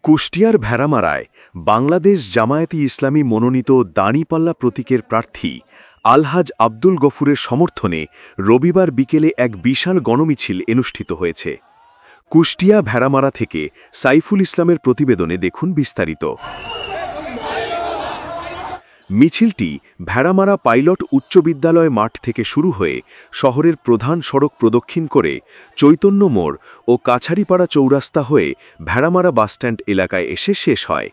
কুষ্টিয়ার ভেড়ামারায় বাংলাদেশ জামায়াতে ইসলামী মনোনীত দাঁড়িপাল্লা প্রতীকের প্রার্থী আলহাজ আব্দুল গফুরের সমর্থনে রবিবার বিকেলে এক বিশাল গণমিছিল অনুষ্ঠিত হয়েছে। কুষ্টিয়া ভেড়ামারা থেকে সাইফুল ইসলামের প্রতিবেদনে দেখুন বিস্তারিত। মিছিলটি ভেড়ামারা পাইলট উচ্চ বিদ্যালয় মাঠ থেকে শুরু হয়ে শহরের প্রধান সড়ক প্রদক্ষিণ করে চৈতন্য মোড় ও কাছারিপাড়া চৌরাস্তা হয়ে ভেড়ামারা বাসস্ট্যান্ড এলাকায় এসে শেষ হয়।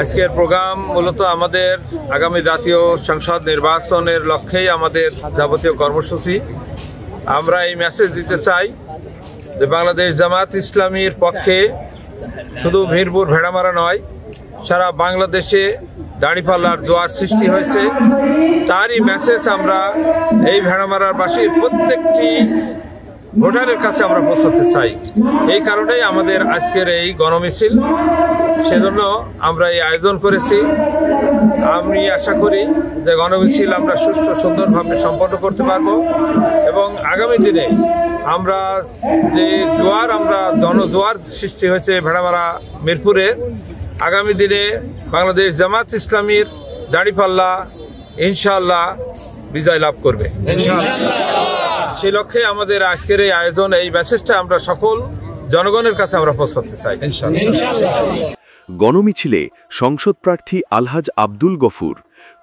আজকের প্রোগ্রাম মূলত আমাদের আগামী জাতীয় সংসদ নির্বাচনের লক্ষ্যেই আমাদের যাবতীয় কর্মসূচি। আমরা এই মেসেজ দিতে চাই যে বাংলাদেশ জামায়াত ইসলামীর পক্ষে শুধু মিরপুর ভেড়ামারা নয়, সারা বাংলাদেশে দাঁড়িপাল্লার জোয়ার সৃষ্টি হয়েছে। তারই মেসেজ আমরা এই ভেড়ামারার বাসীর প্রত্যেকটি ভোটারের কাছে আমরা পৌঁছাতে চাই। এই কারণেই আমাদের আজকের এই গণমিছিল, সেজন্য আমরা এই আয়োজন করেছি। আমি আশা করি যে গণমিছিল আমরা সুষ্ঠু সুন্দরভাবে সম্পন্ন করতে পারব এবং আগামী দিনে আমরা যে জোয়ার, আমরা জনজোয়ার সৃষ্টি হয়েছে ভেড়ামারা মিরপুরে, আগামী দিনে বাংলাদেশ জামায়াত ইসলামীর দাঁড়িপাল্লা ইনশাআল্লাহ বিজয় লাভ করবে। সেই লক্ষ্যে আমাদের আজকের এই আয়োজন, এই মেসেজটা আমরা সকল জনগণের কাছে আমরা পৌঁছাতে চাই। গণমিছিলে সংসদ প্রার্থী আলহাজ আব্দুল গফুর,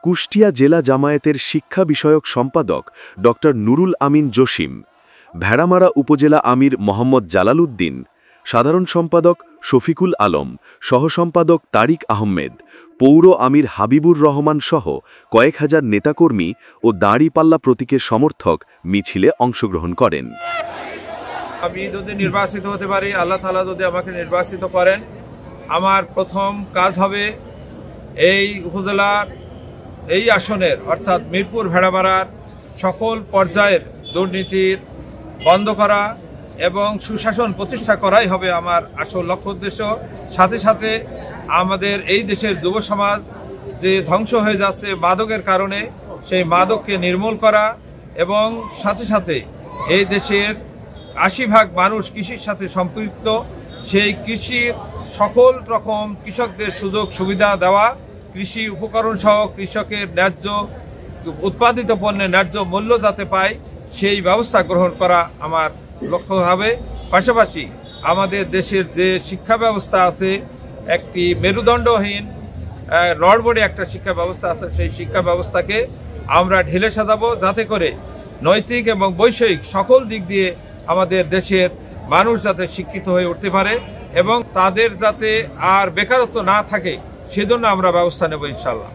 কুষ্টিয়া জেলা জামায়াতের শিক্ষা বিষয়ক সম্পাদক ড নুরুল আমিন জসিম, ভেড়ামারা উপজেলা আমির মোহাম্মদ জালাল উদ্দিন, সাধারণ সম্পাদক শফিকুল আলম, সহসম্পাদক তারিক আহমেদ, পৌর আমির হাবিবুর রহমান সহ কয়েক হাজার নেতাকর্মী ও দাঁড়িপাল্লা প্রতীকের সমর্থক মিছিলে অংশগ্রহণ করেন। আমি যদি নির্বাচিত হতে পারি, আল্লাহ তাআলা যদি আমাকে নির্বাচিত করেন, আমার প্রথম কাজ হবে এই উপজেলার এই আসনের অর্থাৎ মিরপুর ভেড়ামারার সকল পর্যায়ের দুর্নীতির বন্ধ করা এবং সুশাসন প্রতিষ্ঠা করাই হবে আমার আসল লক্ষ্য উদ্দেশ্য। সাথে সাথে আমাদের এই দেশের যুব সমাজ যে ধ্বংস হয়ে যাচ্ছে মাদকের কারণে, সেই মাদককে নির্মূল করা এবং সাথে সাথে এই দেশের ৮০% মানুষ কৃষির সাথে সম্পৃক্ত, সেই কৃষির সকল রকম কৃষকদের সুযোগ সুবিধা দেওয়া, কৃষি উপকরণ সহ কৃষকের ন্যায্য উৎপাদিত পণ্যের ন্যায্য মূল্য যাতে পায় সেই ব্যবস্থা গ্রহণ করা আমার লক্ষ্য হবে। পাশাপাশি আমাদের দেশের যে শিক্ষা ব্যবস্থা আছে, একটি মেরুদণ্ডহীন নড়বড়ে একটা শিক্ষা ব্যবস্থা আছে, সেই শিক্ষা ব্যবস্থাকে আমরা ঢেলে সাজাবো যাতে করে নৈতিক এবং বৈষয়িক সকল দিক দিয়ে আমাদের দেশের মানুষ যাতে শিক্ষিত হয়ে উঠতে পারে এবং তাদের যাতে আর বেকারত্ব না থাকে, সেজন্য আমরা ব্যবস্থা নেব ইনশাআল্লাহ।